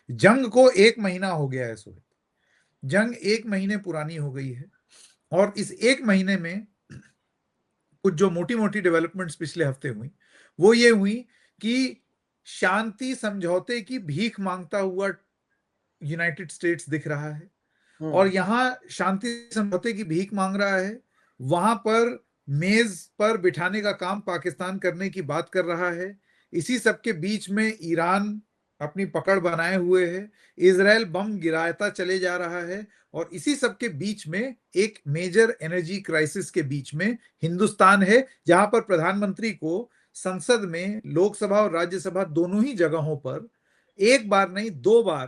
जंग को 1 महीना हो गया है सोहित, जंग 1 महीने पुरानी हो गई है और इस 1 महीने में कुछ जो मोटी मोटी डेवलपमेंट्स पिछले हफ्ते हुई वो ये हुई कि शांति समझौते की भीख मांगता हुआ यूनाइटेड स्टेट्स दिख रहा है और यहां शांति समझौते की भीख मांग रहा है, वहां पर मेज पर बिठाने का काम पाकिस्तान करने की बात कर रहा है। इसी सबके बीच में ईरान अपनी पकड़ बनाए हुए है, इजराइल बम गिराता चले जा रहा है और इसी सबके बीच में एक मेजर एनर्जी क्राइसिस के बीच में हिंदुस्तान है, जहां पर प्रधानमंत्री को संसद में, लोकसभा और राज्यसभा दोनों ही जगहों पर एक बार नहीं 2 बार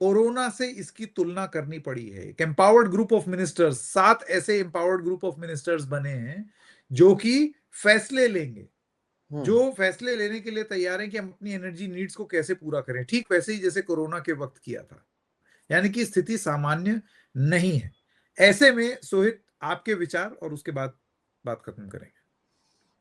कोरोना से इसकी तुलना करनी पड़ी है। एक एम्पावर्ड ग्रुप ऑफ मिनिस्टर्स, 7 ऐसे एम्पावर्ड ग्रुप ऑफ मिनिस्टर्स बने हैं जो कि फैसले लेंगे, जो फैसले लेने के लिए तैयार हैं कि हम अपनी एनर्जी नीड्स को कैसे पूरा करें, ठीक वैसे ही जैसे कोरोना के वक्त किया था। यानी कि स्थिति सामान्य नहीं है। ऐसे में सोहित आपके विचार और उसके बाद बात खत्म करेंगे।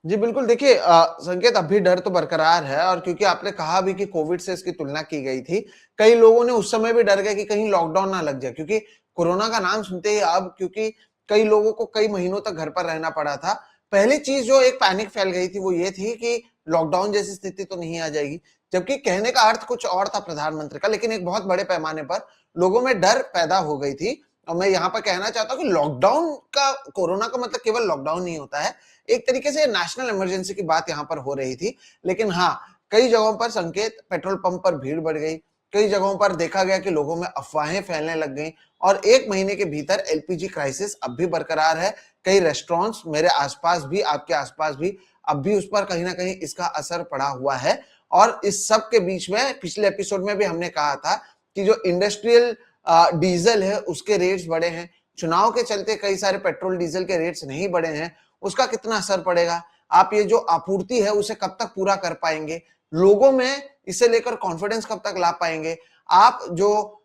जी बिल्कुल, देखिए संकेत अभी डर तो बरकरार है और क्योंकि आपने कहा भी कि कोविड से इसकी तुलना की गई थी, कई लोगों ने उस समय भी डर गए कि कहीं लॉकडाउन ना लग जाए, क्योंकि कोरोना का नाम सुनते ही अब क्योंकि कई लोगों को कई महीनों तक घर पर रहना पड़ा था, पहली चीज जो एक पैनिक फैल गई थी वो ये थी कि लॉकडाउन जैसी स्थिति तो नहीं आ जाएगी, जबकि कहने का अर्थ कुछ और था प्रधानमंत्री का, लेकिन एक बहुत बड़े पैमाने पर लोगों में डर पैदा हो गई थी। और मैं यहाँ पर कहना चाहता हूँ कि लॉकडाउन का, कोरोना का मतलब केवल लॉकडाउन नहीं होता है, एक तरीके से नेशनल इमरजेंसी की बात यहां पर हो रही थी। लेकिन हाँ, कई जगहों पर संकेत, पेट्रोल पंप पर भीड़ बढ़ गई, कई जगहों पर देखा गया कि लोगों में अफवाहें फैलने लग गई और 1 महीने के भीतर एलपीजी क्राइसिस अब भी बरकरार है। कई रेस्टोरेंट्स मेरे आसपास भी, आपके आसपास भी, अब भी उस पर कहीं ना कहीं इसका असर पड़ा हुआ है। और इस सब के बीच में पिछले एपिसोड में भी हमने कहा था कि जो इंडस्ट्रियल डीजल है उसके रेट्स बढ़े हैं, चुनाव के चलते कई सारे पेट्रोल डीजल के रेट्स नहीं बढ़े हैं, उसका कितना असर पड़ेगा, आप ये जो आपूर्ति है उसे कब तक पूरा कर पाएंगे, लोगों में इसे लेकर कॉन्फिडेंस कब तक ला पाएंगे। आप जो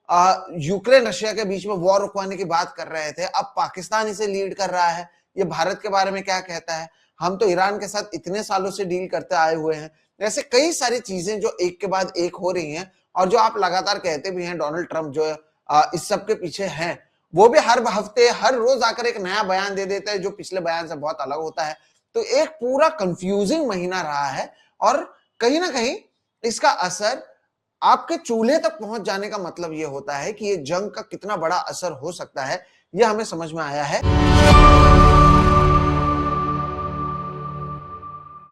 यूक्रेन रशिया के बीच में वॉर रुकवाने की बात कर रहे थे, अब पाकिस्तान इसे लीड कर रहा है, ये भारत के बारे में क्या कहता है, हम तो ईरान के साथ इतने सालों से डील करते आए हुए हैं। ऐसे कई सारी चीजें जो एक के बाद एक हो रही हैं और जो आप लगातार कहते भी हैं डोनाल्ड ट्रंप जो इस सब के पीछे हैं, वो भी हर हफ्ते हर रोज आकर एक नया बयान दे देता है जो पिछले बयान से बहुत अलग होता है। तो एक पूरा कंफ्यूजिंग महीना रहा है और कहीं ना कहीं इसका असर आपके चूल्हे तक पहुंच जाने का मतलब यह होता है कि ये जंग का कितना बड़ा असर हो सकता है, यह हमें समझ में आया है।